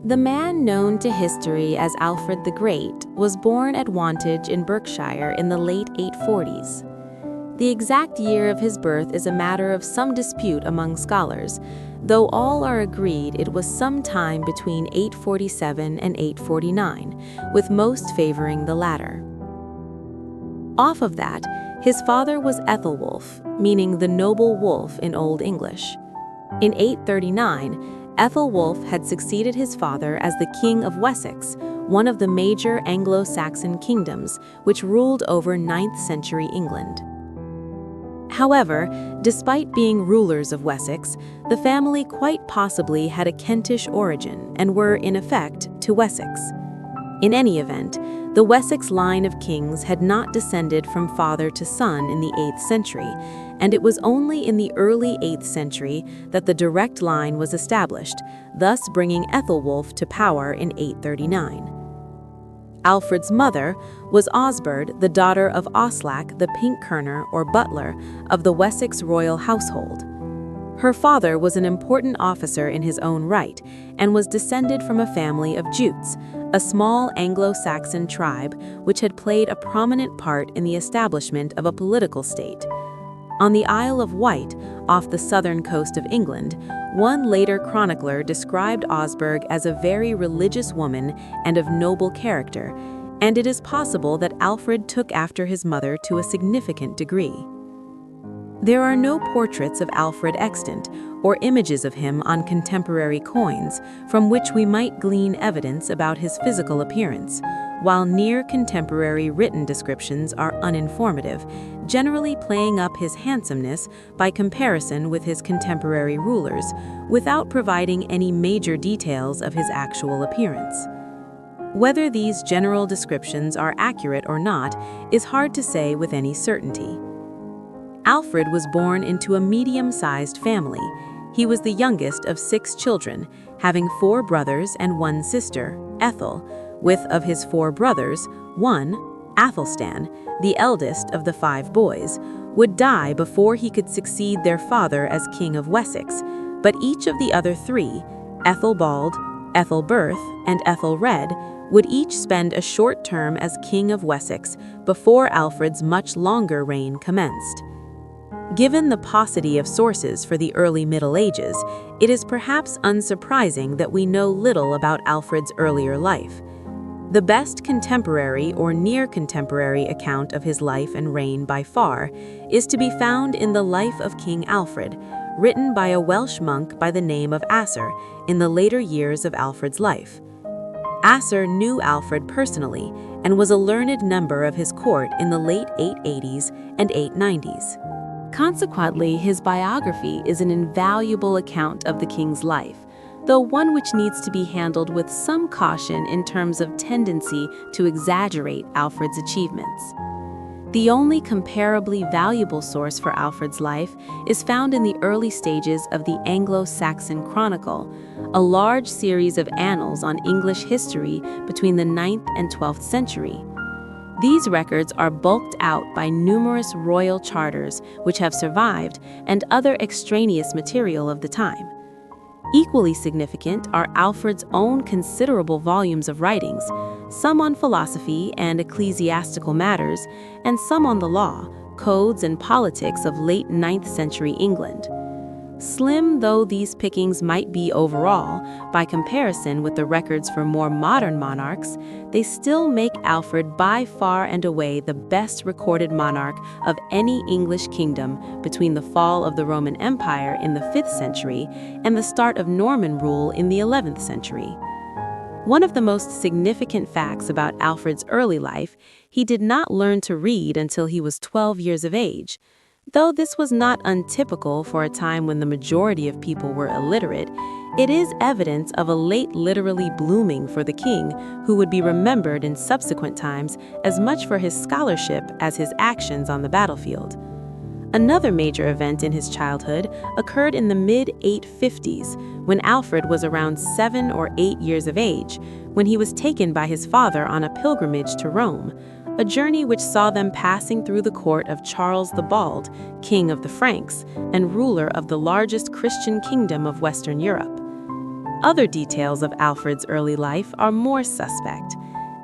The man known to history as Alfred the Great was born at Wantage in Berkshire in the late 840s. The exact year of his birth is a matter of some dispute among scholars, though all are agreed it was sometime between 847 and 849, with most favoring the latter. Off of that, his father was Ethelwulf, meaning the noble wolf in Old English. In 839, Ethelwulf had succeeded his father as the King of Wessex, one of the major Anglo-Saxon kingdoms which ruled over 9th century England. However, despite being rulers of Wessex, the family quite possibly had a Kentish origin and were, in effect, to Wessex. In any event, the Wessex line of kings had not descended from father to son in the 8th century, and it was only in the early 8th century that the direct line was established, thus bringing Ethelwulf to power in 839. Alfred's mother was Osburh, the daughter of Oslac, the Pink-Kerner or butler of the Wessex royal household. Her father was an important officer in his own right and was descended from a family of Jutes, a small Anglo-Saxon tribe which had played a prominent part in the establishment of a political state. On the Isle of Wight, off the southern coast of England, one later chronicler described Osburh as a very religious woman and of noble character, and it is possible that Alfred took after his mother to a significant degree. There are no portraits of Alfred extant or images of him on contemporary coins from which we might glean evidence about his physical appearance, while near-contemporary written descriptions are uninformative, generally playing up his handsomeness by comparison with his contemporary rulers, without providing any major details of his actual appearance. Whether these general descriptions are accurate or not is hard to say with any certainty. Alfred was born into a medium-sized family. He was the youngest of 6 children, having 4 brothers and 1 sister, Ethel, with of his 4 brothers, one, Athelstan, the eldest of the 5 boys, would die before he could succeed their father as King of Wessex, but each of the other 3, Ethelbald, Ethelberth, and Ethelred, would each spend a short term as King of Wessex before Alfred's much longer reign commenced. Given the paucity of sources for the early Middle Ages, it is perhaps unsurprising that we know little about Alfred's earlier life. The best contemporary or near-contemporary account of his life and reign by far is to be found in the Life of King Alfred, written by a Welsh monk by the name of Asser in the later years of Alfred's life. Asser knew Alfred personally and was a learned member of his court in the late 880s and 890s. Consequently, his biography is an invaluable account of the king's life, though one which needs to be handled with some caution in terms of tendency to exaggerate Alfred's achievements. The only comparably valuable source for Alfred's life is found in the early stages of the Anglo-Saxon Chronicle, a large series of annals on English history between the 9th and 12th century. These records are bulked out by numerous royal charters which have survived and other extraneous material of the time. Equally significant are Alfred's own considerable volumes of writings, some on philosophy and ecclesiastical matters, and some on the law, codes, and politics of late 9th century England. Slim though these pickings might be overall, by comparison with the records for more modern monarchs, they still make Alfred by far and away the best recorded monarch of any English kingdom between the fall of the Roman Empire in the 5th century and the start of Norman rule in the 11th century. One of the most significant facts about Alfred's early life, he did not learn to read until he was 12 years of age. Though this was not untypical for a time when the majority of people were illiterate, it is evidence of a late literary blooming for the king, who would be remembered in subsequent times as much for his scholarship as his actions on the battlefield. Another major event in his childhood occurred in the mid-850s, when Alfred was around 7 or 8 years of age, when he was taken by his father on a pilgrimage to Rome, a journey which saw them passing through the court of Charles the Bald, king of the Franks, and ruler of the largest Christian kingdom of Western Europe. Other details of Alfred's early life are more suspect.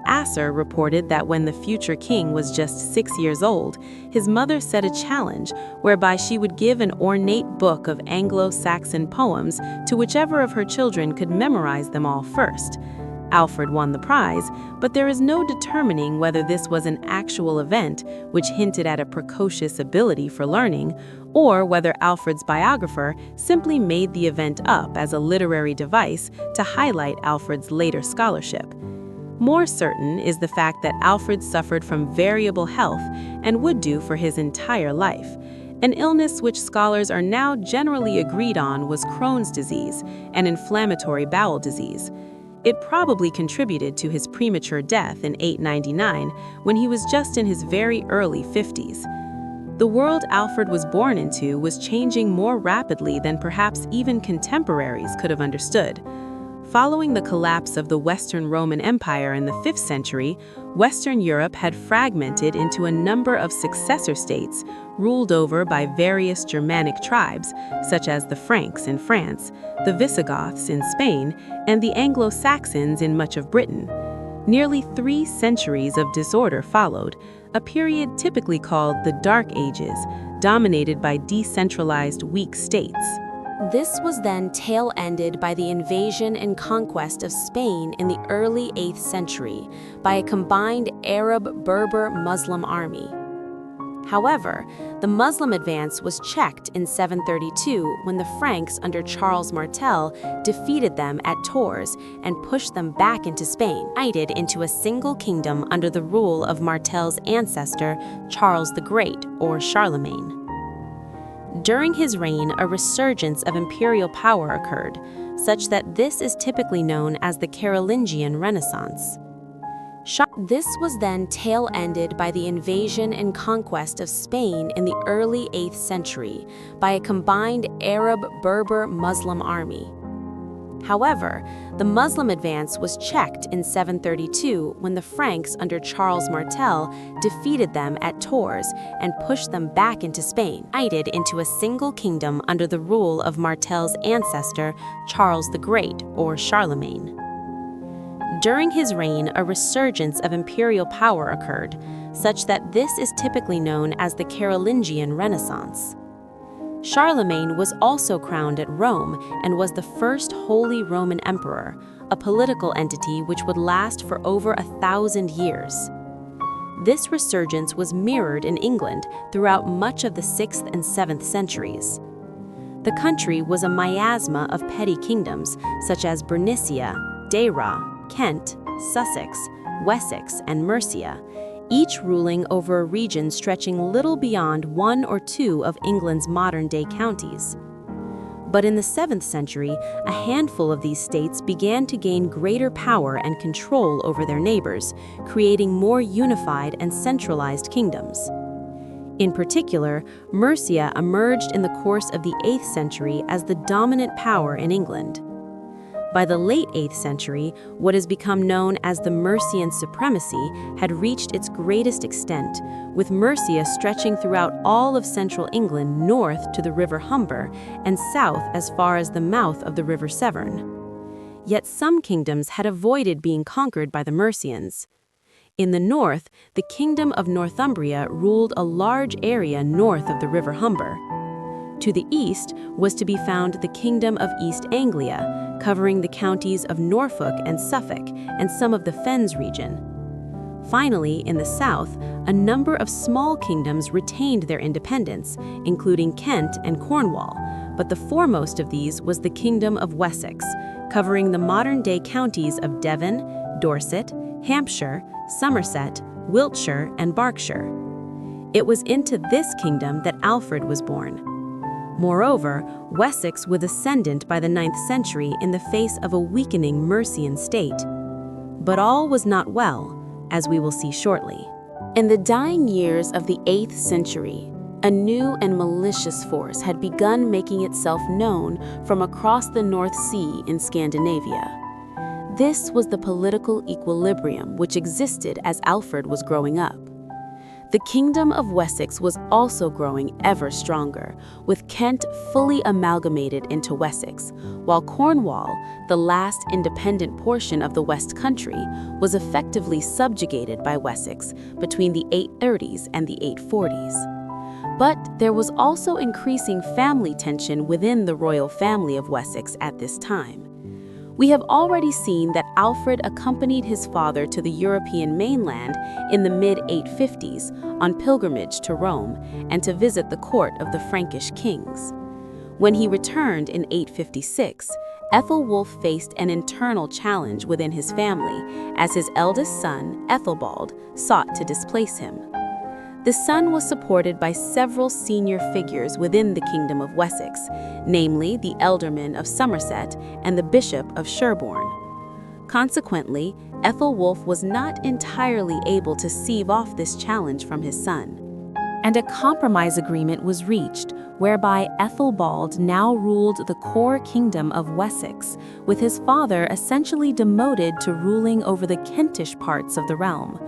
Asser reported that when the future king was just 6 years old, his mother set a challenge whereby she would give an ornate book of Anglo-Saxon poems to whichever of her children could memorize them all first. Alfred won the prize, but there is no determining whether this was an actual event, which hinted at a precocious ability for learning, or whether Alfred's biographer simply made the event up as a literary device to highlight Alfred's later scholarship. More certain is the fact that Alfred suffered from variable health and would do for his entire life, an illness which scholars are now generally agreed on was Crohn's disease, an inflammatory bowel disease. It probably contributed to his premature death in 899 when he was just in his very early 50s. The world Alfred was born into was changing more rapidly than perhaps even contemporaries could have understood. Following the collapse of the Western Roman Empire in the 5th century, Western Europe had fragmented into a number of successor states ruled over by various Germanic tribes, such as the Franks in France, the Visigoths in Spain, and the Anglo-Saxons in much of Britain. Nearly 3 centuries of disorder followed, a period typically called the Dark Ages, dominated by decentralized weak states. This was then tail-ended by the invasion and conquest of Spain in the early 8th century by a combined Arab-Berber Muslim army. However, the Muslim advance was checked in 732 when the Franks under Charles Martel defeated them at Tours and pushed them back into Spain, united into a single kingdom under the rule of Martel's ancestor, Charles the Great, or Charlemagne. During his reign, a resurgence of imperial power occurred, such that this is typically known as the Carolingian Renaissance. This was then tail-ended by the invasion and conquest of Spain in the early 8th century by a combined Arab-Berber Muslim army. However, the Muslim advance was checked in 732 when the Franks under Charles Martel defeated them at Tours and pushed them back into Spain, united into a single kingdom under the rule of Martel's ancestor, Charles the Great, or Charlemagne. During his reign, a resurgence of imperial power occurred, such that this is typically known as the Carolingian Renaissance. Charlemagne was also crowned at Rome and was the first Holy Roman Emperor, a political entity which would last for over 1,000 years. This resurgence was mirrored in England throughout much of the 6th and 7th centuries. The country was a miasma of petty kingdoms such as Bernicia, Deira, Kent, Sussex, Wessex, and Mercia, each ruling over a region stretching little beyond 1 or 2 of England's modern-day counties. But in the 7th century, a handful of these states began to gain greater power and control over their neighbors, creating more unified and centralized kingdoms. In particular, Mercia emerged in the course of the 8th century as the dominant power in England. By the late 8th century, what has become known as the Mercian supremacy had reached its greatest extent, with Mercia stretching throughout all of central England north to the River Humber and south as far as the mouth of the River Severn. Yet some kingdoms had avoided being conquered by the Mercians. In the north, the Kingdom of Northumbria ruled a large area north of the River Humber. To the east was to be found the Kingdom of East Anglia, covering the counties of Norfolk and Suffolk and some of the Fens region. Finally, in the south, a number of small kingdoms retained their independence, including Kent and Cornwall, but the foremost of these was the Kingdom of Wessex, covering the modern-day counties of Devon, Dorset, Hampshire, Somerset, Wiltshire, and Berkshire. It was into this kingdom that Alfred was born. Moreover, Wessex was ascendant by the 9th century in the face of a weakening Mercian state. But all was not well, as we will see shortly. In the dying years of the 8th century, a new and malicious force had begun making itself known from across the North Sea in Scandinavia. This was the political equilibrium which existed as Alfred was growing up. The Kingdom of Wessex was also growing ever stronger, with Kent fully amalgamated into Wessex, while Cornwall, the last independent portion of the West Country, was effectively subjugated by Wessex between the 830s and the 840s. But there was also increasing family tension within the royal family of Wessex at this time. We have already seen that Alfred accompanied his father to the European mainland in the mid-850s on pilgrimage to Rome and to visit the court of the Frankish kings. When he returned in 856, Ethelwulf faced an internal challenge within his family as his eldest son, Ethelbald, sought to displace him. The son was supported by several senior figures within the Kingdom of Wessex, namely the Ealdorman of Somerset and the Bishop of Sherborne. Consequently, Ethelwulf was not entirely able to stave off this challenge from his son. And a compromise agreement was reached, whereby Ethelbald now ruled the core kingdom of Wessex, with his father essentially demoted to ruling over the Kentish parts of the realm.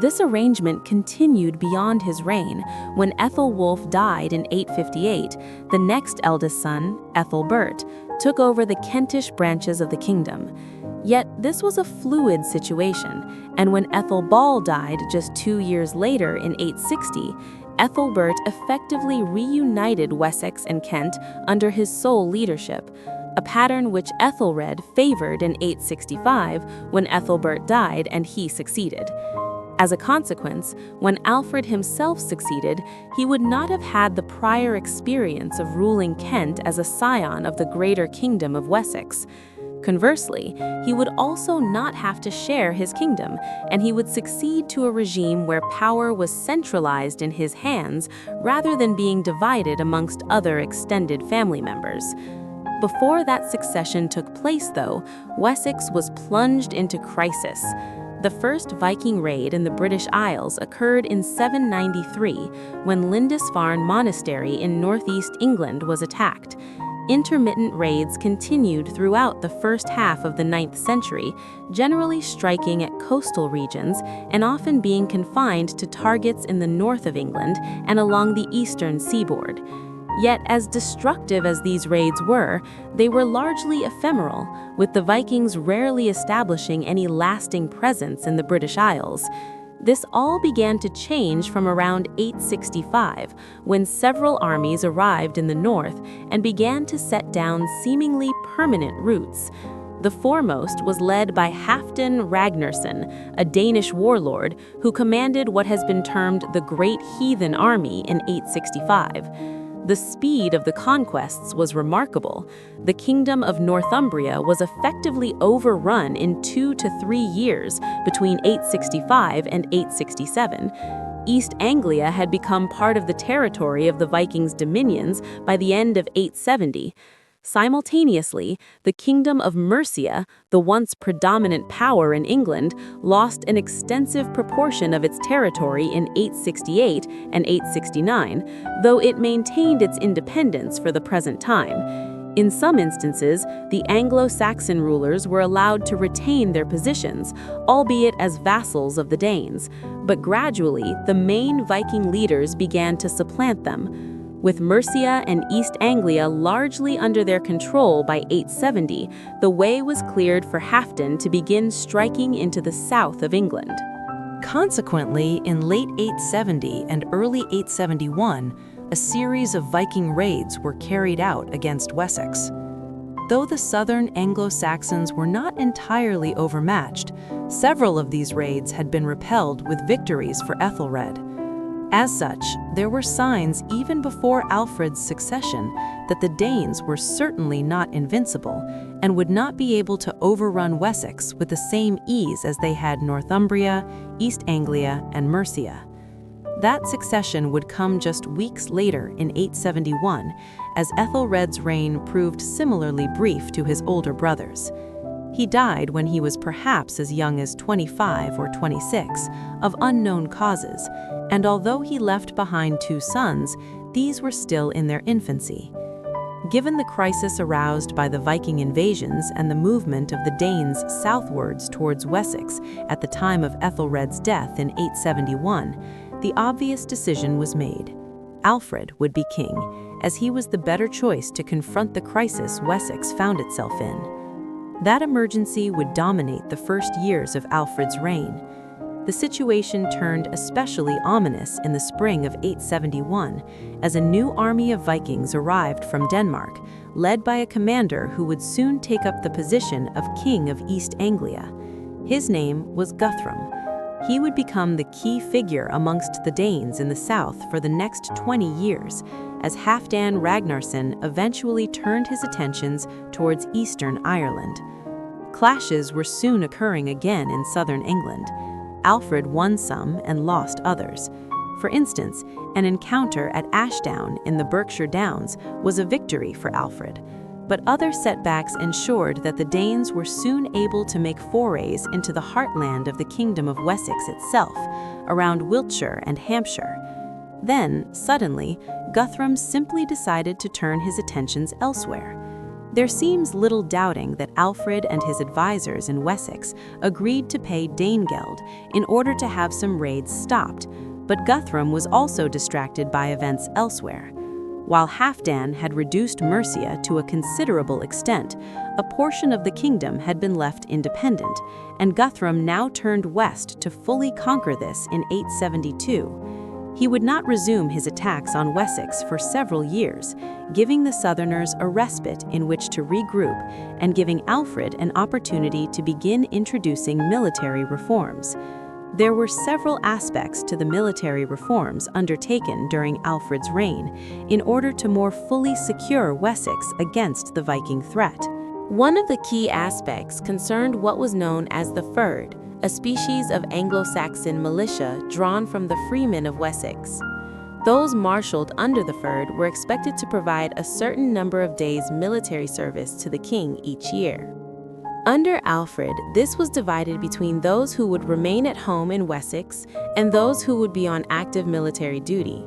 This arrangement continued beyond his reign. When Ethelwulf died in 858, the next eldest son, Ethelbert, took over the Kentish branches of the kingdom. Yet this was a fluid situation, and when Ethelbald died just 2 years later in 860, Ethelbert effectively reunited Wessex and Kent under his sole leadership, a pattern which Ethelred favored in 865 when Ethelbert died and he succeeded. As a consequence, when Alfred himself succeeded, he would not have had the prior experience of ruling Kent as a scion of the greater Kingdom of Wessex. Conversely, he would also not have to share his kingdom, and he would succeed to a regime where power was centralized in his hands rather than being divided amongst other extended family members. Before that succession took place, though, Wessex was plunged into crisis. The first Viking raid in the British Isles occurred in 793 when Lindisfarne Monastery in northeast England was attacked. Intermittent raids continued throughout the first half of the 9th century, generally striking at coastal regions and often being confined to targets in the north of England and along the eastern seaboard. Yet, as destructive as these raids were, they were largely ephemeral, with the Vikings rarely establishing any lasting presence in the British Isles. This all began to change from around 865, when several armies arrived in the north and began to set down seemingly permanent roots. The foremost was led by Halfdan Ragnarsson, a Danish warlord who commanded what has been termed the Great Heathen Army in 865. The speed of the conquests was remarkable. The Kingdom of Northumbria was effectively overrun in 2 to 3 years between 865 and 867. East Anglia had become part of the territory of the Vikings' dominions by the end of 870. Simultaneously, the Kingdom of Mercia, the once predominant power in England, lost an extensive proportion of its territory in 868 and 869, though it maintained its independence for the present time. In some instances, the Anglo-Saxon rulers were allowed to retain their positions, albeit as vassals of the Danes, but gradually the main Viking leaders began to supplant them. With Mercia and East Anglia largely under their control by 870, the way was cleared for Halfdan to begin striking into the south of England. Consequently, in late 870 and early 871, a series of Viking raids were carried out against Wessex. Though the southern Anglo-Saxons were not entirely overmatched, several of these raids had been repelled with victories for Ethelred. As such, there were signs even before Alfred's succession that the Danes were certainly not invincible and would not be able to overrun Wessex with the same ease as they had Northumbria, East Anglia, and Mercia. That succession would come just weeks later in 871, as Ethelred's reign proved similarly brief to his older brothers. He died when he was perhaps as young as 25 or 26, of unknown causes, and although he left behind 2 sons, these were still in their infancy. Given the crisis aroused by the Viking invasions and the movement of the Danes southwards towards Wessex at the time of Ethelred's death in 871, the obvious decision was made. Alfred would be king, as he was the better choice to confront the crisis Wessex found itself in. That emergency would dominate the first years of Alfred's reign. The situation turned especially ominous in the spring of 871, as a new army of Vikings arrived from Denmark, led by a commander who would soon take up the position of King of East Anglia. His name was Guthrum. He would become the key figure amongst the Danes in the south for the next 20 years, as Halfdan Ragnarsson eventually turned his attentions towards eastern Ireland. Clashes were soon occurring again in southern England. Alfred won some and lost others. For instance, an encounter at Ashdown in the Berkshire Downs was a victory for Alfred, but other setbacks ensured that the Danes were soon able to make forays into the heartland of the Kingdom of Wessex itself, around Wiltshire and Hampshire. Then, suddenly, Guthrum simply decided to turn his attentions elsewhere. There seems little doubting that Alfred and his advisors in Wessex agreed to pay Danegeld in order to have some raids stopped, but Guthrum was also distracted by events elsewhere. While Halfdan had reduced Mercia to a considerable extent, a portion of the kingdom had been left independent, and Guthrum now turned west to fully conquer this in 872. He would not resume his attacks on Wessex for several years, giving the Southerners a respite in which to regroup and giving Alfred an opportunity to begin introducing military reforms. There were several aspects to the military reforms undertaken during Alfred's reign in order to more fully secure Wessex against the Viking threat. One of the key aspects concerned what was known as the Fyrd, a species of Anglo-Saxon militia drawn from the freemen of Wessex. Those marshaled under the Fyrd were expected to provide a certain number of days' military service to the king each year. Under Alfred, this was divided between those who would remain at home in Wessex and those who would be on active military duty.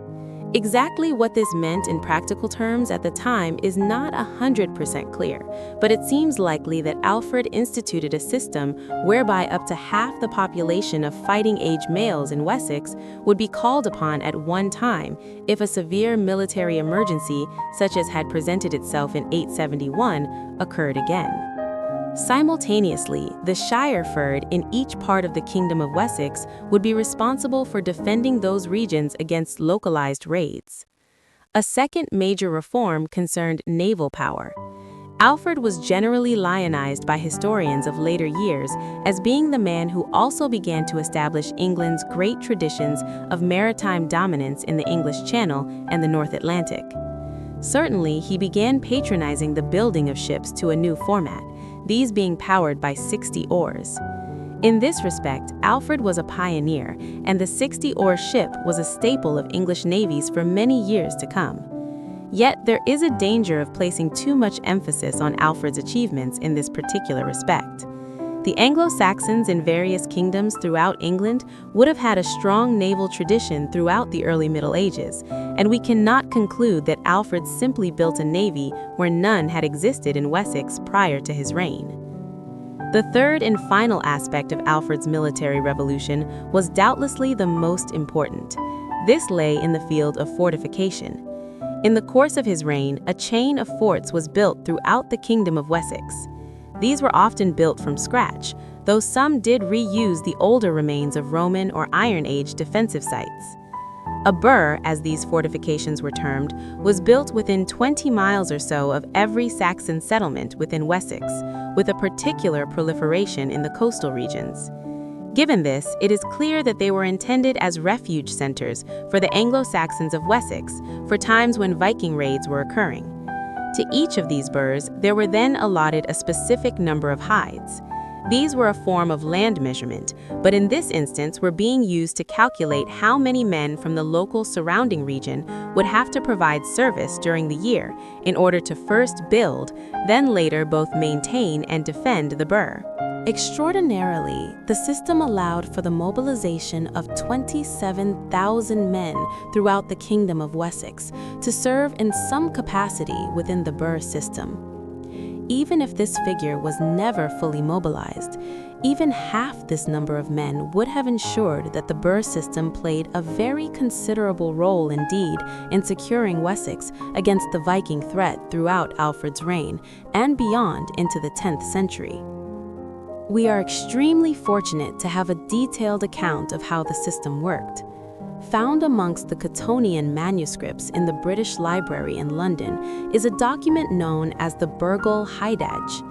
Exactly what this meant in practical terms at the time is not 100% clear, but it seems likely that Alfred instituted a system whereby up to half the population of fighting-age males in Wessex would be called upon at one time if a severe military emergency, such as had presented itself in 871, occurred again. Simultaneously, the Shire Fyrd in each part of the Kingdom of Wessex would be responsible for defending those regions against localized raids. A second major reform concerned naval power. Alfred was generally lionized by historians of later years as being the man who also began to establish England's great traditions of maritime dominance in the English Channel and the North Atlantic. Certainly, he began patronizing the building of ships to a new format, these being powered by 60 oars. In this respect, Alfred was a pioneer, and the 60-oar ship was a staple of English navies for many years to come. Yet there is a danger of placing too much emphasis on Alfred's achievements in this particular respect. The Anglo-Saxons in various kingdoms throughout England would have had a strong naval tradition throughout the early Middle Ages, and we cannot conclude that Alfred simply built a navy where none had existed in Wessex prior to his reign. The third and final aspect of Alfred's military revolution was doubtlessly the most important. This lay in the field of fortification. In the course of his reign, a chain of forts was built throughout the Kingdom of Wessex. These were often built from scratch, though some did reuse the older remains of Roman or Iron Age defensive sites. A burh, as these fortifications were termed, was built within 20 miles or so of every Saxon settlement within Wessex, with a particular proliferation in the coastal regions. Given this, it is clear that they were intended as refuge centers for the Anglo-Saxons of Wessex for times when Viking raids were occurring. To each of these burhs, there were then allotted a specific number of hides. These were a form of land measurement, but in this instance were being used to calculate how many men from the local surrounding region would have to provide service during the year in order to first build, then later both maintain and defend the burh. Extraordinarily, the system allowed for the mobilization of 27,000 men throughout the Kingdom of Wessex to serve in some capacity within the burh system. even if this figure was never fully mobilized, even half this number of men would have ensured that the burh system played a very considerable role indeed in securing Wessex against the Viking threat throughout Alfred's reign and beyond into the 10th century. We are extremely fortunate to have a detailed account of how the system worked. Found amongst the Cottonian manuscripts in the British Library in London is a document known as the Burghl Hydaje.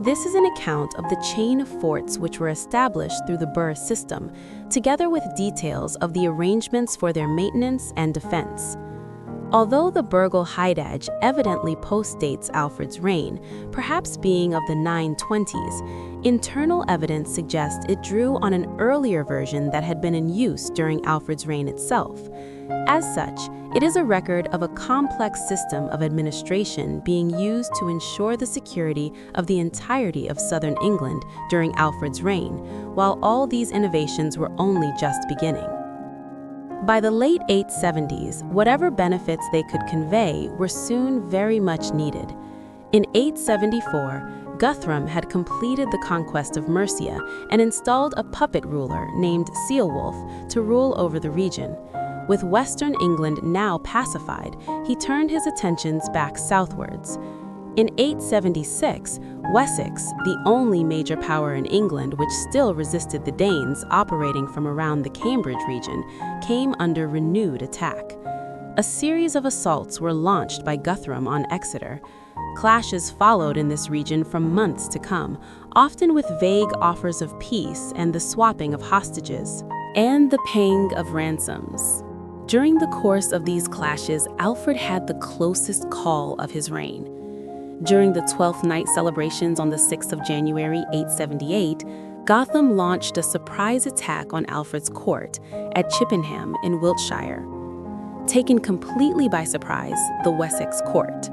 This is an account of the chain of forts which were established through the burh system, together with details of the arrangements for their maintenance and defense. Although the Burghl Hydaje evidently postdates Alfred's reign, perhaps being of the 920s, internal evidence suggests it drew on an earlier version that had been in use during Alfred's reign itself. As such, it is a record of a complex system of administration being used to ensure the security of the entirety of southern England during Alfred's reign, while all these innovations were only just beginning. By the late 870s, whatever benefits they could convey were soon very much needed. In 874, Guthrum had completed the conquest of Mercia and installed a puppet ruler named Ceolwulf to rule over the region. With western England now pacified, he turned his attentions back southwards. In 876, Wessex, the only major power in England which still resisted the Danes operating from around the Cambridge region, came under renewed attack. A series of assaults were launched by Guthrum on Exeter. Clashes followed in this region for months to come, often with vague offers of peace and the swapping of hostages, and the paying of ransoms. During the course of these clashes, Alfred had the closest call of his reign. During the 12th night celebrations on the 6th of January 878, Gotham launched a surprise attack on Alfred's court at Chippenham in Wiltshire. Taken completely by surprise, the Wessex court.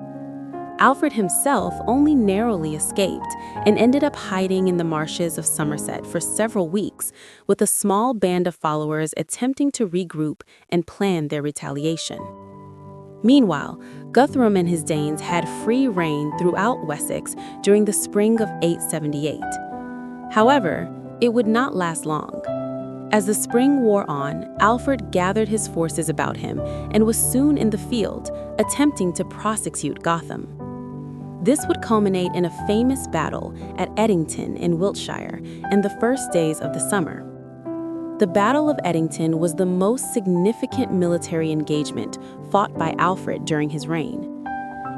Alfred himself only narrowly escaped and ended up hiding in the marshes of Somerset for several weeks, with a small band of followers attempting to regroup and plan their retaliation. Meanwhile, Guthrum and his Danes had free reign throughout Wessex during the spring of 878. However, it would not last long. As the spring wore on, Alfred gathered his forces about him and was soon in the field, attempting to prosecute Gotham. This would culminate in a famous battle at Edington in Wiltshire in the first days of the summer. The Battle of Edington was the most significant military engagement fought by Alfred during his reign.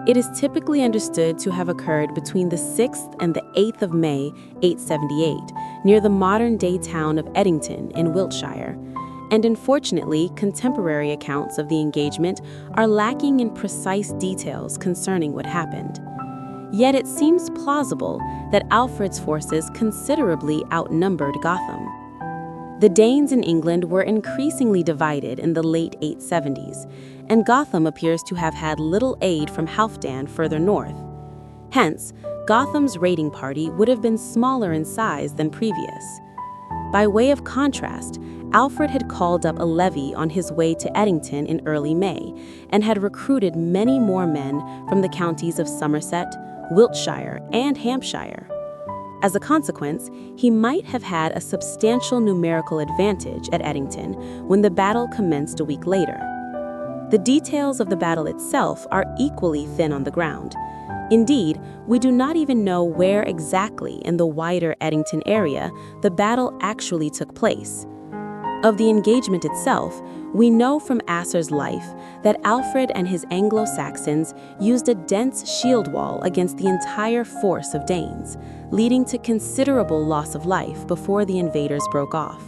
It is typically understood to have occurred between the 6th and the 8th of May, 878, near the modern-day town of Edington in Wiltshire, and unfortunately, contemporary accounts of the engagement are lacking in precise details concerning what happened. Yet it seems plausible that Alfred's forces considerably outnumbered Gotham. The Danes in England were increasingly divided in the late 870s, and Gotham appears to have had little aid from Halfdan further north. Hence, Gotham's raiding party would have been smaller in size than previous. By way of contrast, Alfred had called up a levy on his way to Edington in early May and had recruited many more men from the counties of Somerset, Wiltshire, and Hampshire. As a consequence, he might have had a substantial numerical advantage at Edington when the battle commenced a week later. The details of the battle itself are equally thin on the ground. Indeed, we do not even know where exactly in the wider Edington area the battle actually took place. Of the engagement itself, we know from Asser's life that Alfred and his Anglo-Saxons used a dense shield wall against the entire force of Danes, leading to considerable loss of life before the invaders broke off.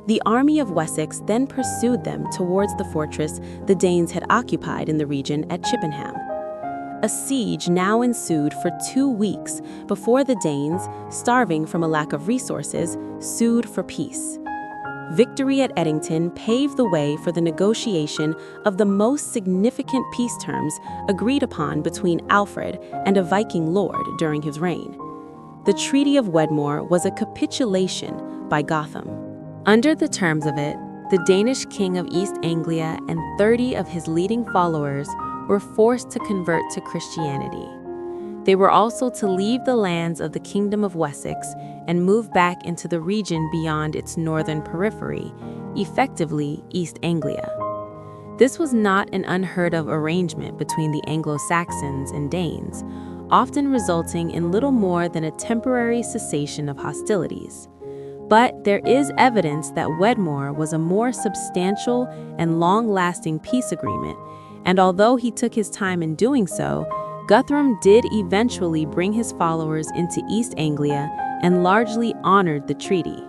The army of Wessex then pursued them towards the fortress the Danes had occupied in the region at Chippenham. A siege now ensued for 2 weeks before the Danes, starving from a lack of resources, sued for peace. Victory at Edington paved the way for the negotiation of the most significant peace terms agreed upon between Alfred and a Viking lord during his reign. The Treaty of Wedmore was a capitulation by Gotham. Under the terms of it, the Danish king of East Anglia and 30 of his leading followers were forced to convert to Christianity. They were also to leave the lands of the Kingdom of Wessex and move back into the region beyond its northern periphery, effectively East Anglia. This was not an unheard of arrangement between the Anglo-Saxons and Danes, often resulting in little more than a temporary cessation of hostilities. But there is evidence that Wedmore was a more substantial and long-lasting peace agreement, and although he took his time in doing so, Guthrum did eventually bring his followers into East Anglia and largely honored the treaty.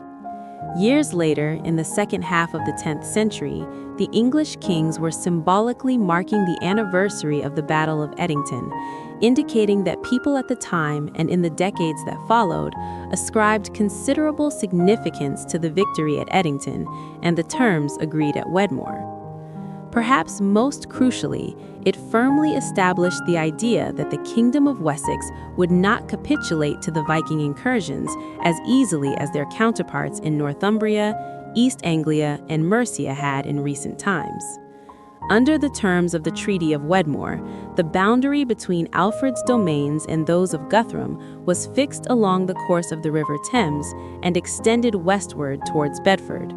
Years later, in the second half of the 10th century, the English kings were symbolically marking the anniversary of the Battle of Edington, indicating that people at the time and in the decades that followed ascribed considerable significance to the victory at Edington and the terms agreed at Wedmore. Perhaps most crucially, it firmly established the idea that the Kingdom of Wessex would not capitulate to the Viking incursions as easily as their counterparts in Northumbria, East Anglia, and Mercia had in recent times. Under the terms of the Treaty of Wedmore, the boundary between Alfred's domains and those of Guthrum was fixed along the course of the River Thames and extended westward towards Bedford.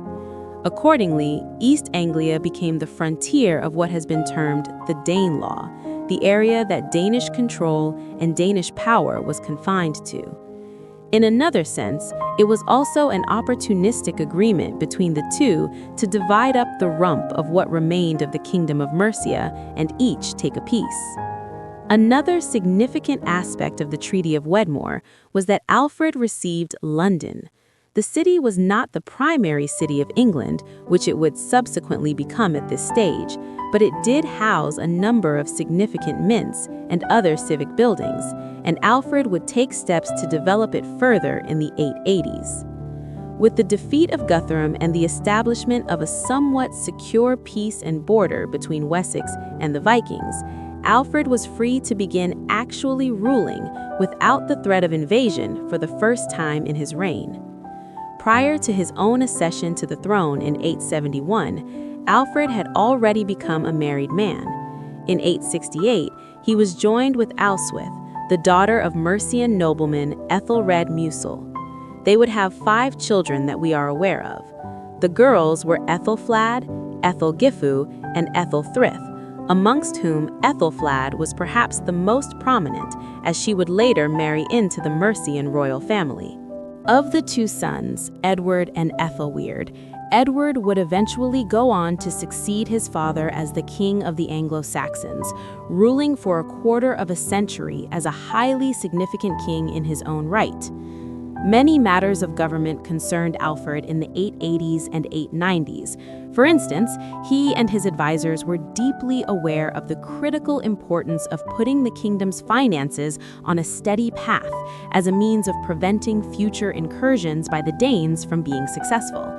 Accordingly, East Anglia became the frontier of what has been termed the Danelaw, the area that Danish control and Danish power was confined to. In another sense, it was also an opportunistic agreement between the two to divide up the rump of what remained of the Kingdom of Mercia and each take a piece. Another significant aspect of the Treaty of Wedmore was that Alfred received London. The city was not the primary city of England, which it would subsequently become at this stage, but it did house a number of significant mints and other civic buildings, and Alfred would take steps to develop it further in the 880s. With the defeat of Guthrum and the establishment of a somewhat secure peace and border between Wessex and the Vikings, Alfred was free to begin actually ruling without the threat of invasion for the first time in his reign. Prior to his own accession to the throne in 871, Alfred had already become a married man. In 868, he was joined with Alswith, the daughter of Mercian nobleman Ethelred Musil. They would have 5 children that we are aware of. The girls were Ethelflad, Ethelgifu, and Ethelthryth, amongst whom Ethelflad was perhaps the most prominent, as she would later marry into the Mercian royal family. Of the 2 sons, Edward and Ethelweard, Edward would eventually go on to succeed his father as the king of the Anglo-Saxons, ruling for a quarter of a century as a highly significant king in his own right. Many matters of government concerned Alfred in the 880s and 890s. For instance, he and his advisors were deeply aware of the critical importance of putting the kingdom's finances on a steady path as a means of preventing future incursions by the Danes from being successful.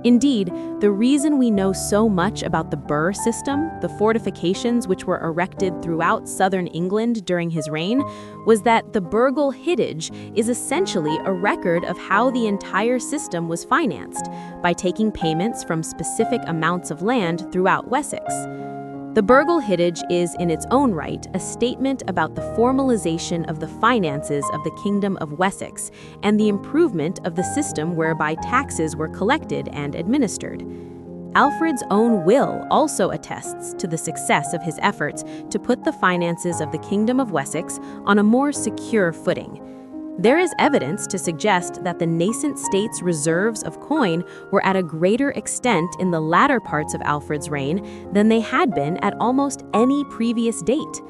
Indeed, the reason we know so much about the burh system, the fortifications which were erected throughout southern England during his reign, was that the burghle hittage is essentially a record of how the entire system was financed, by taking payments from specific amounts of land throughout Wessex. The burghle hittage is, in its own right, a statement about the formalization of the finances of the Kingdom of Wessex and the improvement of the system whereby taxes were collected and administered. Alfred's own will also attests to the success of his efforts to put the finances of the Kingdom of Wessex on a more secure footing. There is evidence to suggest that the nascent state's reserves of coin were at a greater extent in the latter parts of Alfred's reign than they had been at almost any previous date.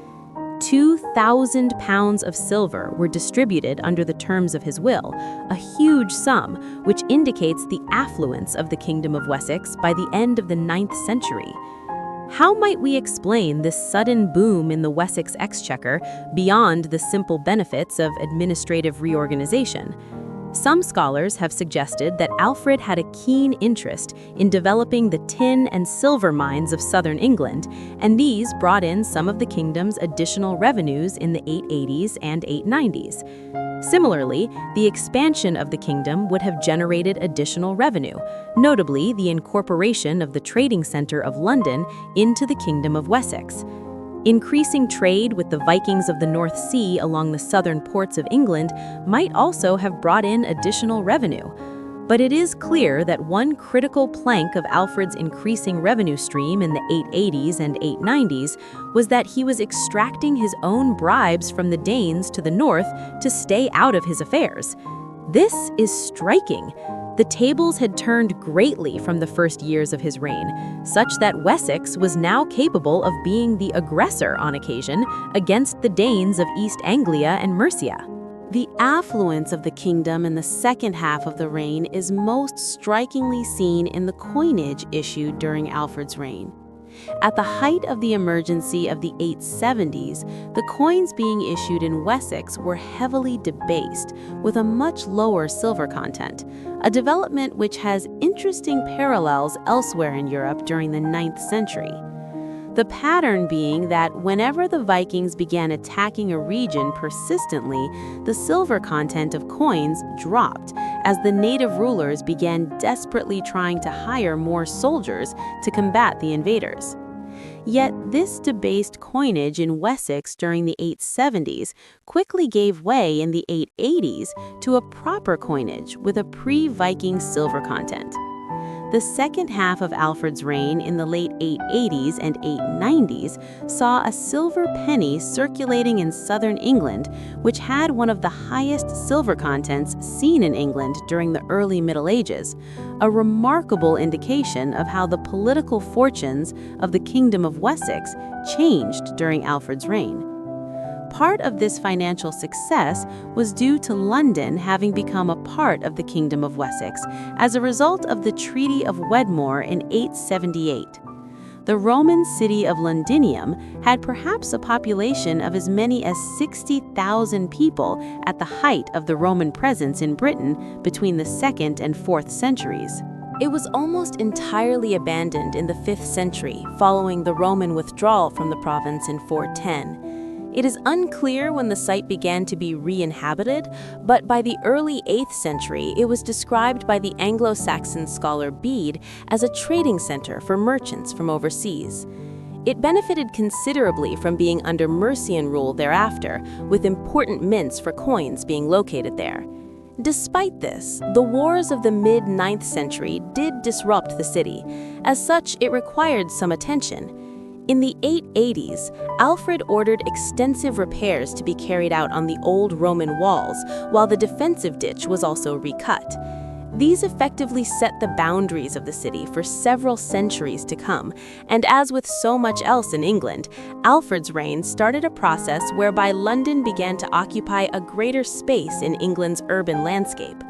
2,000 pounds of silver were distributed under the terms of his will, a huge sum which indicates the affluence of the Kingdom of Wessex by the end of the 9th century. How might we explain this sudden boom in the Wessex exchequer beyond the simple benefits of administrative reorganization? Some scholars have suggested that Alfred had a keen interest in developing the tin and silver mines of southern England, and these brought in some of the kingdom's additional revenues in the 880s and 890s. Similarly, the expansion of the kingdom would have generated additional revenue, notably the incorporation of the trading center of London into the Kingdom of Wessex. Increasing trade with the Vikings of the North Sea along the southern ports of England might also have brought in additional revenue. But it is clear that one critical plank of Alfred's increasing revenue stream in the 880s and 890s was that he was extracting his own bribes from the Danes to the north to stay out of his affairs. This is striking. The tables had turned greatly from the first years of his reign, such that Wessex was now capable of being the aggressor on occasion against the Danes of East Anglia and Mercia. The affluence of the kingdom in the second half of the reign is most strikingly seen in the coinage issued during Alfred's reign. At the height of the emergency of the 870s, the coins being issued in Wessex were heavily debased, with a much lower silver content, a development which has interesting parallels elsewhere in Europe during the 9th century. The pattern being that whenever the Vikings began attacking a region persistently, the silver content of coins dropped as the native rulers began desperately trying to hire more soldiers to combat the invaders. Yet this debased coinage in Wessex during the 870s quickly gave way in the 880s to a proper coinage with a pre-Viking silver content. The second half of Alfred's reign in the late 880s and 890s saw a silver penny circulating in southern England, which had one of the highest silver contents seen in England during the early Middle Ages, a remarkable indication of how the political fortunes of the Kingdom of Wessex changed during Alfred's reign. Part of this financial success was due to London having become a part of the Kingdom of Wessex as a result of the Treaty of Wedmore in 878. The Roman city of Londinium had perhaps a population of as many as 60,000 people at the height of the Roman presence in Britain between the 2nd and 4th centuries. It was almost entirely abandoned in the 5th century following the Roman withdrawal from the province in 410. It is unclear when the site began to be re-inhabited, but by the early 8th century, it was described by the Anglo-Saxon scholar Bede as a trading center for merchants from overseas. It benefited considerably from being under Mercian rule thereafter, with important mints for coins being located there. Despite this, the wars of the mid-9th century did disrupt the city. As such, it required some attention. In the 880s, Alfred ordered extensive repairs to be carried out on the old Roman walls, while the defensive ditch was also recut. These effectively set the boundaries of the city for several centuries to come, and as with so much else in England, Alfred's reign started a process whereby London began to occupy a greater space in England's urban landscape.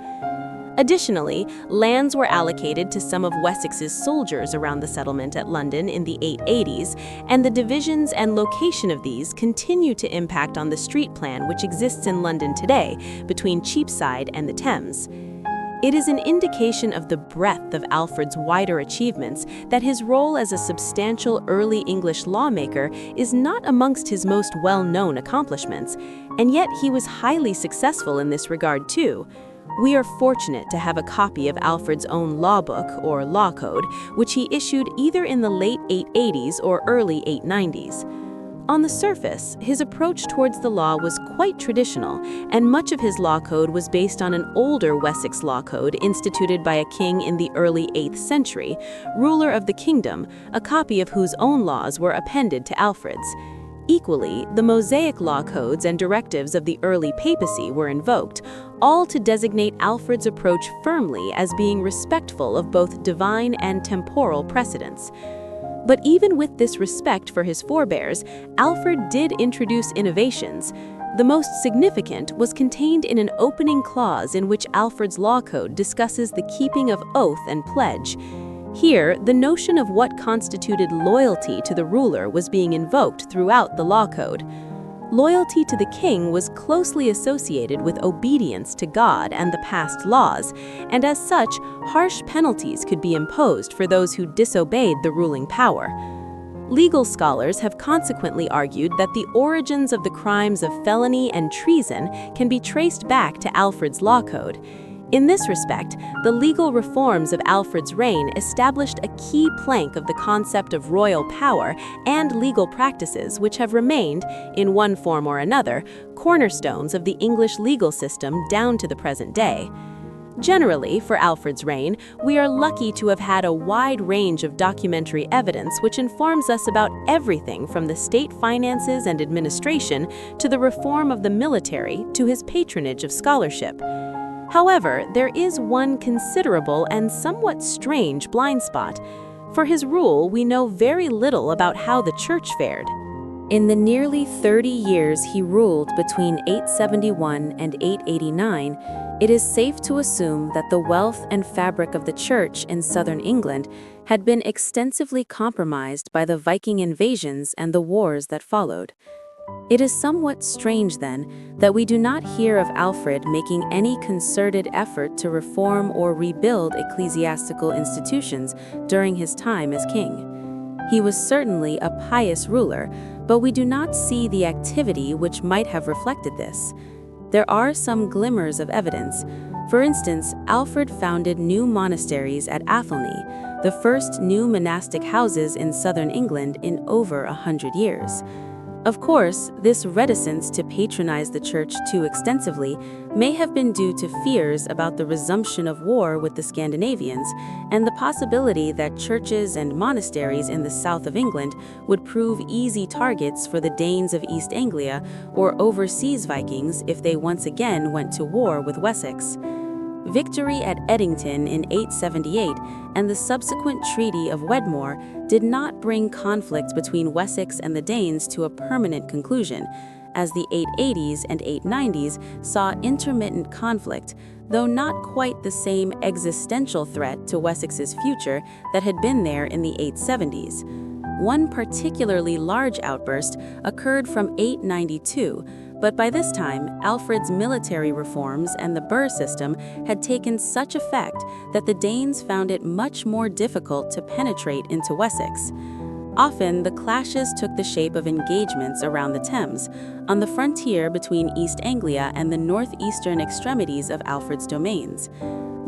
Additionally, lands were allocated to some of Wessex's soldiers around the settlement at London in the 880s, and the divisions and location of these continue to impact on the street plan which exists in London today between Cheapside and the Thames. It is an indication of the breadth of Alfred's wider achievements that his role as a substantial early English lawmaker is not amongst his most well-known accomplishments, and yet he was highly successful in this regard too. We are fortunate to have a copy of Alfred's own law book, or law code, which he issued either in the late 880s or early 890s. On the surface, his approach towards the law was quite traditional, and much of his law code was based on an older Wessex law code instituted by a king in the early 8th century, ruler of the kingdom, a copy of whose own laws were appended to Alfred's. Equally, the Mosaic law codes and directives of the early papacy were invoked, all to designate Alfred's approach firmly as being respectful of both divine and temporal precedents. But even with this respect for his forebears, Alfred did introduce innovations. The most significant was contained in an opening clause in which Alfred's law code discusses the keeping of oath and pledge. Here, the notion of what constituted loyalty to the ruler was being invoked throughout the law code. Loyalty to the king was closely associated with obedience to God and the passed laws, and as such, harsh penalties could be imposed for those who disobeyed the ruling power. Legal scholars have consequently argued that the origins of the crimes of felony and treason can be traced back to Alfred's law code. In this respect, the legal reforms of Alfred's reign established a key plank of the concept of royal power and legal practices which have remained, in one form or another, cornerstones of the English legal system down to the present day. Generally, for Alfred's reign, we are lucky to have had a wide range of documentary evidence which informs us about everything from the state finances and administration to the reform of the military to his patronage of scholarship. However, there is one considerable and somewhat strange blind spot. For his rule, we know very little about how the church fared. In the nearly 30 years he ruled between 871 and 889, it is safe to assume that the wealth and fabric of the church in southern England had been extensively compromised by the Viking invasions and the wars that followed. It is somewhat strange, then, that we do not hear of Alfred making any concerted effort to reform or rebuild ecclesiastical institutions during his time as king. He was certainly a pious ruler, but we do not see the activity which might have reflected this. There are some glimmers of evidence. For instance, Alfred founded new monasteries at Athelney, the first new monastic houses in southern England in over 100 years. Of course, this reticence to patronize the church too extensively may have been due to fears about the resumption of war with the Scandinavians and the possibility that churches and monasteries in the south of England would prove easy targets for the Danes of East Anglia or overseas Vikings if they once again went to war with Wessex. Victory at Edington in 878 and the subsequent Treaty of Wedmore did not bring conflict between Wessex and the Danes to a permanent conclusion, as the 880s and 890s saw intermittent conflict, though not quite the same existential threat to Wessex's future that had been there in the 870s. One particularly large outburst occurred from 892, but by this time, Alfred's military reforms and the burr system had taken such effect that the Danes found it much more difficult to penetrate into Wessex. Often, the clashes took the shape of engagements around the Thames, on the frontier between East Anglia and the northeastern extremities of Alfred's domains.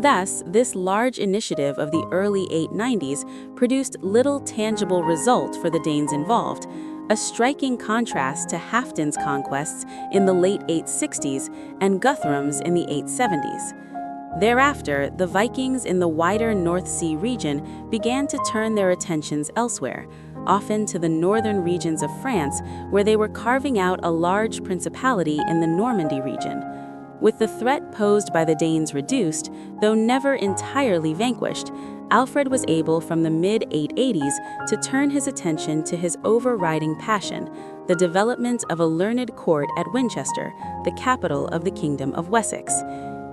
Thus, this large initiative of the early 890s produced little tangible result for the Danes involved, a striking contrast to Halfdan's conquests in the late 860s and Guthrum's in the 870s. Thereafter, the Vikings in the wider North Sea region began to turn their attentions elsewhere, often to the northern regions of France, where they were carving out a large principality in the Normandy region. With the threat posed by the Danes reduced, though never entirely vanquished, Alfred was able from the mid-880s to turn his attention to his overriding passion, the development of a learned court at Winchester, the capital of the Kingdom of Wessex.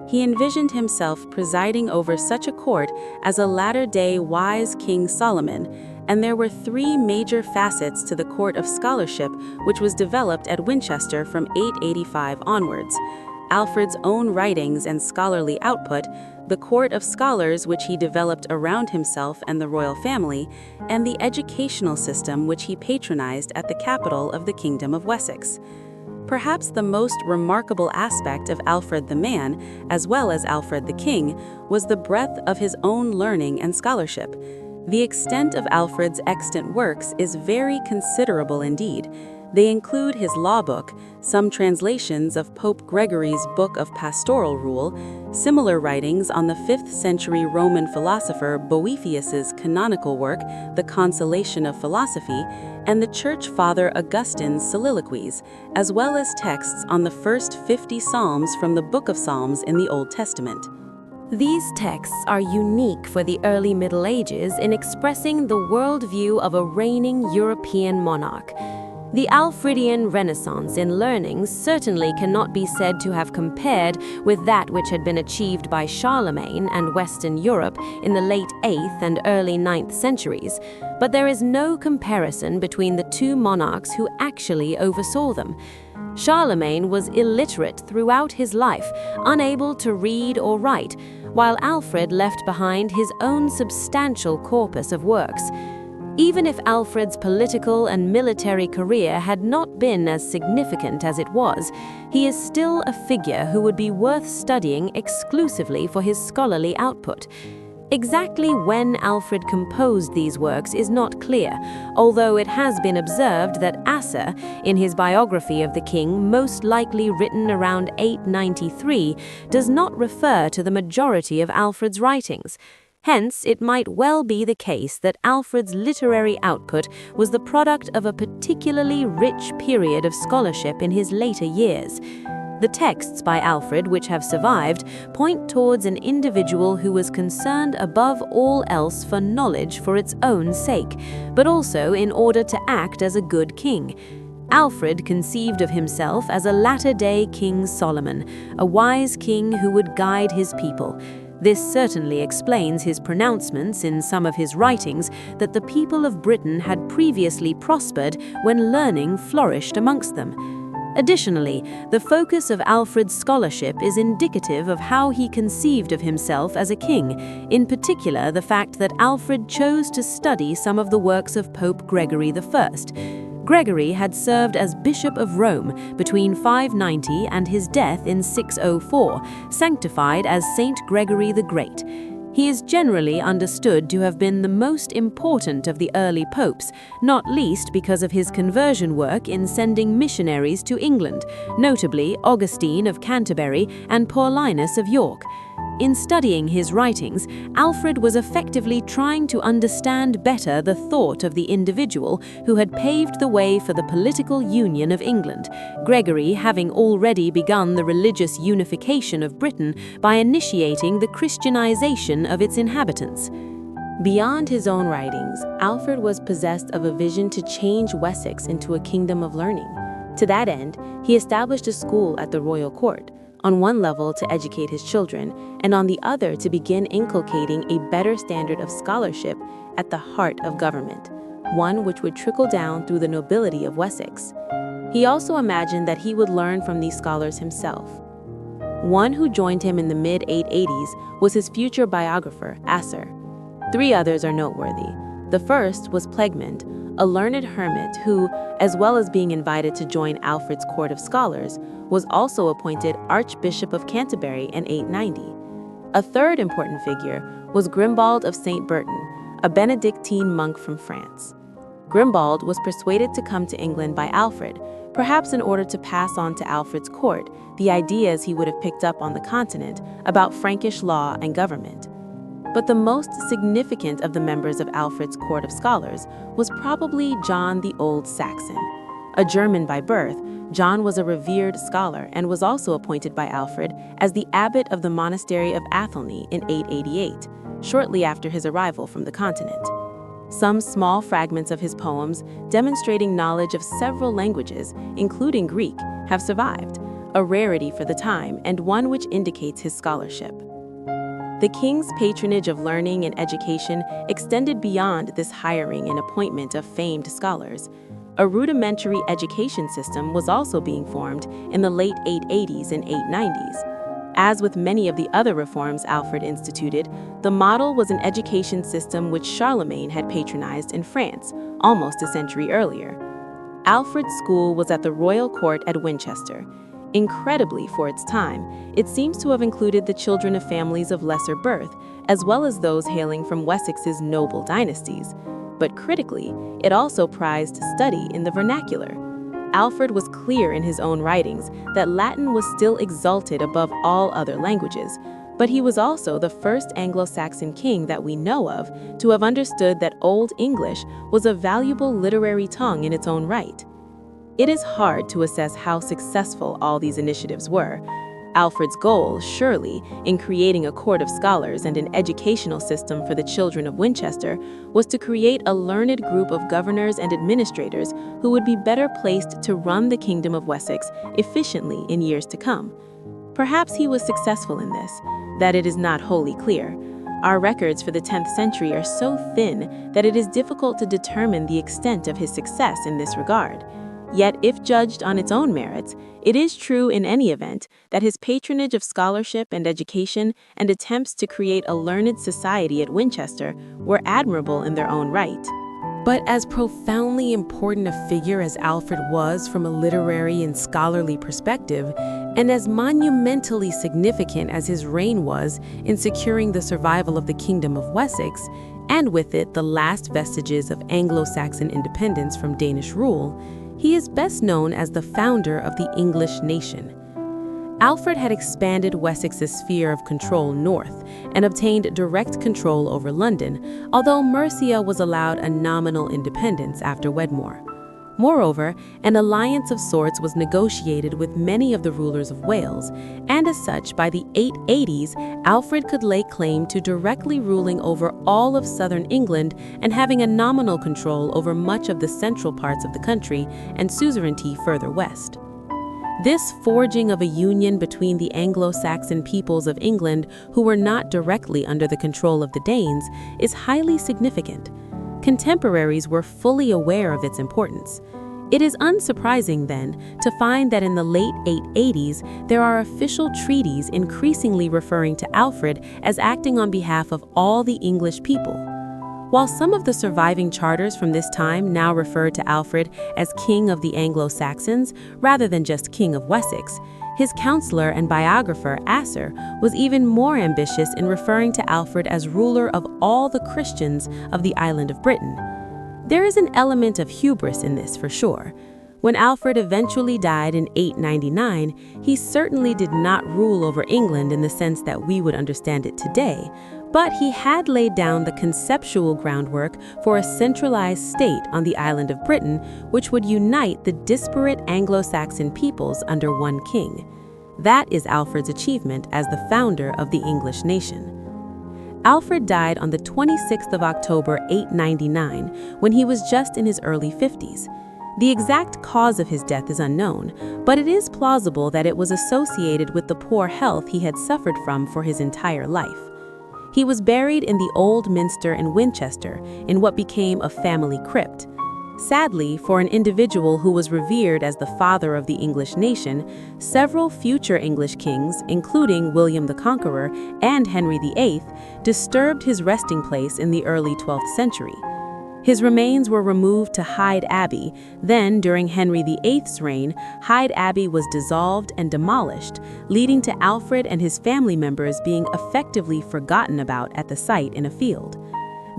He envisioned himself presiding over such a court as a latter-day wise King Solomon, and there were three major facets to the court of scholarship which was developed at Winchester from 885 onwards: Alfred's own writings and scholarly output, the court of scholars which he developed around himself and the royal family, and the educational system which he patronized at the capital of the Kingdom of Wessex. Perhaps the most remarkable aspect of Alfred the man, as well as Alfred the king, was the breadth of his own learning and scholarship. The extent of Alfred's extant works is very considerable indeed. They include his law book, some translations of Pope Gregory's Book of Pastoral Rule, similar writings on the 5th century Roman philosopher Boethius's canonical work, The Consolation of Philosophy, and the Church Father Augustine's soliloquies, as well as texts on the first 50 Psalms from the Book of Psalms in the Old Testament. These texts are unique for the early Middle Ages in expressing the worldview of a reigning European monarch. The Alfredian Renaissance in learning certainly cannot be said to have compared with that which had been achieved by Charlemagne and Western Europe in the late 8th and early 9th centuries, but there is no comparison between the two monarchs who actually oversaw them. Charlemagne was illiterate throughout his life, unable to read or write, while Alfred left behind his own substantial corpus of works. Even if Alfred's political and military career had not been as significant as it was, he is still a figure who would be worth studying exclusively for his scholarly output. Exactly when Alfred composed these works is not clear, although it has been observed that Asser, in his biography of the king, most likely written around 893, does not refer to the majority of Alfred's writings. Hence, it might well be the case that Alfred's literary output was the product of a particularly rich period of scholarship in his later years. The texts by Alfred which have survived point towards an individual who was concerned above all else for knowledge for its own sake, but also in order to act as a good king. Alfred conceived of himself as a latter-day King Solomon, a wise king who would guide his people. This certainly explains his pronouncements in some of his writings that the people of Britain had previously prospered when learning flourished amongst them. Additionally, the focus of Alfred's scholarship is indicative of how he conceived of himself as a king, in particular the fact that Alfred chose to study some of the works of Pope Gregory I. Gregory had served as Bishop of Rome between 590 and his death in 604, sanctified as Saint Gregory the Great. He is generally understood to have been the most important of the early popes, not least because of his conversion work in sending missionaries to England, notably Augustine of Canterbury and Paulinus of York. In studying his writings, Alfred was effectively trying to understand better the thought of the individual who had paved the way for the political union of England, Gregory having already begun the religious unification of Britain by initiating the Christianization of its inhabitants. Beyond his own writings, Alfred was possessed of a vision to change Wessex into a kingdom of learning. To that end, he established a school at the royal court, on one level to educate his children, and on the other to begin inculcating a better standard of scholarship at the heart of government, one which would trickle down through the nobility of Wessex. He also imagined that he would learn from these scholars himself. One who joined him in the mid-880s was his future biographer, Asser. 3 others are noteworthy. The first was Plegmund, a learned hermit who, as well as being invited to join Alfred's court of scholars, was also appointed Archbishop of Canterbury in 890. A third important figure was Grimbald of St. Bertin, a Benedictine monk from France. Grimbald was persuaded to come to England by Alfred, perhaps in order to pass on to Alfred's court the ideas he would have picked up on the continent about Frankish law and government. But the most significant of the members of Alfred's court of scholars was probably John the Old Saxon. A German by birth, John was a revered scholar and was also appointed by Alfred as the abbot of the monastery of Athelney in 888, shortly after his arrival from the continent. Some small fragments of his poems, demonstrating knowledge of several languages, including Greek, have survived, a rarity for the time and one which indicates his scholarship. The king's patronage of learning and education extended beyond this hiring and appointment of famed scholars. A rudimentary education system was also being formed in the late 880s and 890s. As with many of the other reforms Alfred instituted, the model was an education system which Charlemagne had patronized in France almost a century earlier. Alfred's school was at the royal court at Winchester. Incredibly for its time, it seems to have included the children of families of lesser birth, as well as those hailing from Wessex's noble dynasties. But critically, it also prized study in the vernacular. Alfred was clear in his own writings that Latin was still exalted above all other languages, but he was also the first Anglo-Saxon king that we know of to have understood that Old English was a valuable literary tongue in its own right. It is hard to assess how successful all these initiatives were. Alfred's goal, surely, in creating a court of scholars and an educational system for the children of Winchester, was to create a learned group of governors and administrators who would be better placed to run the Kingdom of Wessex efficiently in years to come. Perhaps he was successful in this, that it is not wholly clear. Our records for the 10th century are so thin that it is difficult to determine the extent of his success in this regard. Yet, if judged on its own merits, it is true in any event that his patronage of scholarship and education and attempts to create a learned society at Winchester were admirable in their own right. But as profoundly important a figure as Alfred was from a literary and scholarly perspective, and as monumentally significant as his reign was in securing the survival of the Kingdom of Wessex, and with it the last vestiges of Anglo-Saxon independence from Danish rule, he is best known as the founder of the English nation. Alfred had expanded Wessex's sphere of control north and obtained direct control over London, although Mercia was allowed a nominal independence after Wedmore. Moreover, an alliance of sorts was negotiated with many of the rulers of Wales, and as such, by the 880s, Alfred could lay claim to directly ruling over all of southern England and having a nominal control over much of the central parts of the country and suzerainty further west. This forging of a union between the Anglo-Saxon peoples of England, who were not directly under the control of the Danes, is highly significant. Contemporaries were fully aware of its importance. It is unsurprising, then, to find that in the late 880s, there are official treaties increasingly referring to Alfred as acting on behalf of all the English people. While some of the surviving charters from this time now refer to Alfred as King of the Anglo-Saxons rather than just King of Wessex, his counselor and biographer Asser was even more ambitious in referring to Alfred as ruler of all the Christians of the island of Britain. There is an element of hubris in this for sure. When Alfred eventually died in 899, he certainly did not rule over England in the sense that we would understand it today, but he had laid down the conceptual groundwork for a centralized state on the island of Britain, which would unite the disparate Anglo-Saxon peoples under one king. That is Alfred's achievement as the founder of the English nation. Alfred died on the 26th of October 899, when he was just in his early 50s. The exact cause of his death is unknown, but it is plausible that it was associated with the poor health he had suffered from for his entire life. He was buried in the Old Minster in Winchester, in what became a family crypt. Sadly, for an individual who was revered as the father of the English nation, several future English kings, including William the Conqueror and Henry VIII, disturbed his resting place in the early 12th century. His remains were removed to Hyde Abbey. Then, during Henry VIII's reign, Hyde Abbey was dissolved and demolished, leading to Alfred and his family members being effectively forgotten about at the site in a field.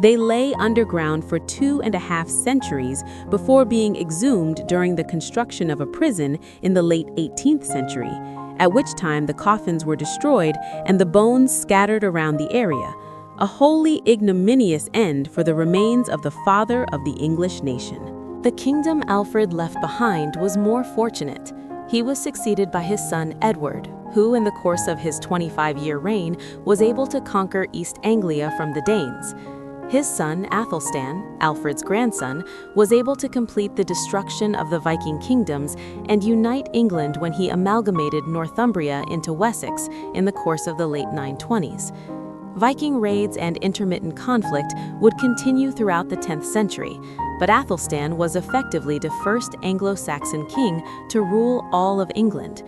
They lay underground for 2.5 centuries before being exhumed during the construction of a prison in the late 18th century, at which time the coffins were destroyed and the bones scattered around the area. A wholly ignominious end for the remains of the father of the English nation. The kingdom Alfred left behind was more fortunate. He was succeeded by his son Edward, who in the course of his 25-year reign was able to conquer East Anglia from the Danes. His son Athelstan, Alfred's grandson, was able to complete the destruction of the Viking kingdoms and unite England when he amalgamated Northumbria into Wessex in the course of the late 920s. Viking raids and intermittent conflict would continue throughout the 10th century, but Athelstan was effectively the first Anglo-Saxon king to rule all of England.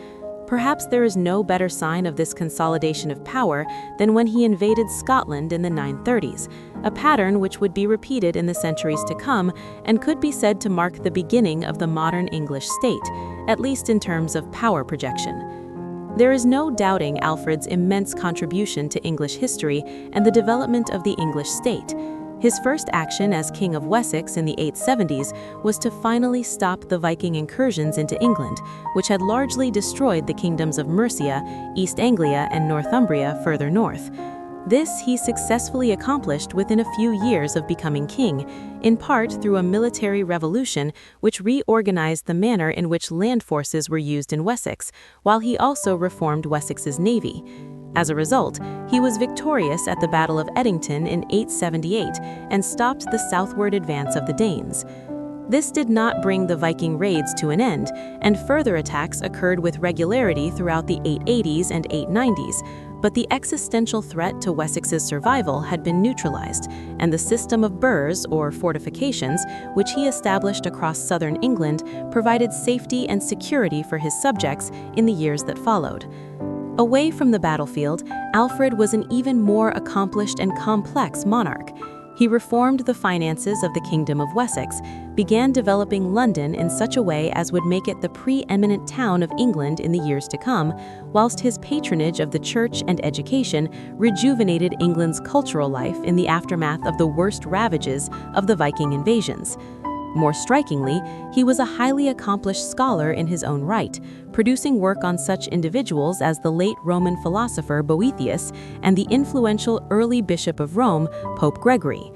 Perhaps there is no better sign of this consolidation of power than when he invaded Scotland in the 930s, a pattern which would be repeated in the centuries to come and could be said to mark the beginning of the modern English state, at least in terms of power projection. There is no doubting Alfred's immense contribution to English history and the development of the English state. His first action as King of Wessex in the 870s was to finally stop the Viking incursions into England, which had largely destroyed the kingdoms of Mercia, East Anglia, and Northumbria further north. This he successfully accomplished within a few years of becoming king, in part through a military revolution which reorganized the manner in which land forces were used in Wessex, while he also reformed Wessex's navy. As a result, he was victorious at the Battle of Edington in 878 and stopped the southward advance of the Danes. This did not bring the Viking raids to an end, and further attacks occurred with regularity throughout the 880s and 890s, but the existential threat to Wessex's survival had been neutralized, and the system of burhs, or fortifications, which he established across southern England, provided safety and security for his subjects in the years that followed. Away from the battlefield, Alfred was an even more accomplished and complex monarch. He reformed the finances of the Kingdom of Wessex, began developing London in such a way as would make it the preeminent town of England in the years to come, whilst his patronage of the church and education rejuvenated England's cultural life in the aftermath of the worst ravages of the Viking invasions. More strikingly, he was a highly accomplished scholar in his own right, producing work on such individuals as the late Roman philosopher Boethius and the influential early bishop of Rome, Pope Gregory.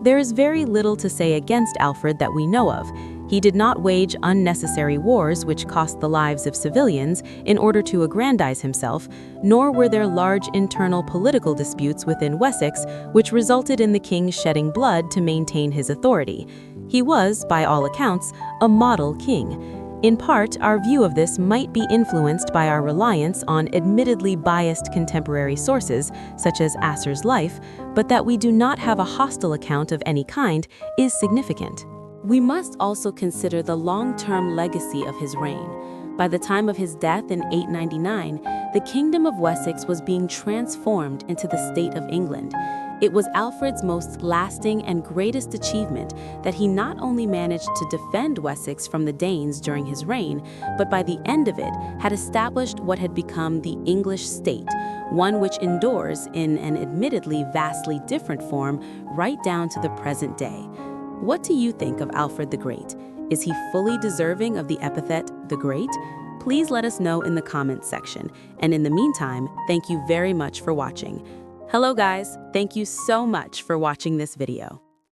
There is very little to say against Alfred that we know of. He did not wage unnecessary wars which cost the lives of civilians in order to aggrandize himself, nor were there large internal political disputes within Wessex which resulted in the king shedding blood to maintain his authority. He was, by all accounts, a model king. In part, our view of this might be influenced by our reliance on admittedly biased contemporary sources, such as Asser's life, but that we do not have a hostile account of any kind is significant. We must also consider the long-term legacy of his reign. By the time of his death in 899, the Kingdom of Wessex was being transformed into the state of England. It was Alfred's most lasting and greatest achievement that he not only managed to defend Wessex from the Danes during his reign, but by the end of it had established what had become the English state, one which endures in an admittedly vastly different form right down to the present day. What do you think of Alfred the Great? Is he fully deserving of the epithet the Great? Please let us know in the comments section. And in the meantime, thank you very much for watching. Hello guys, thank you so much for watching this video.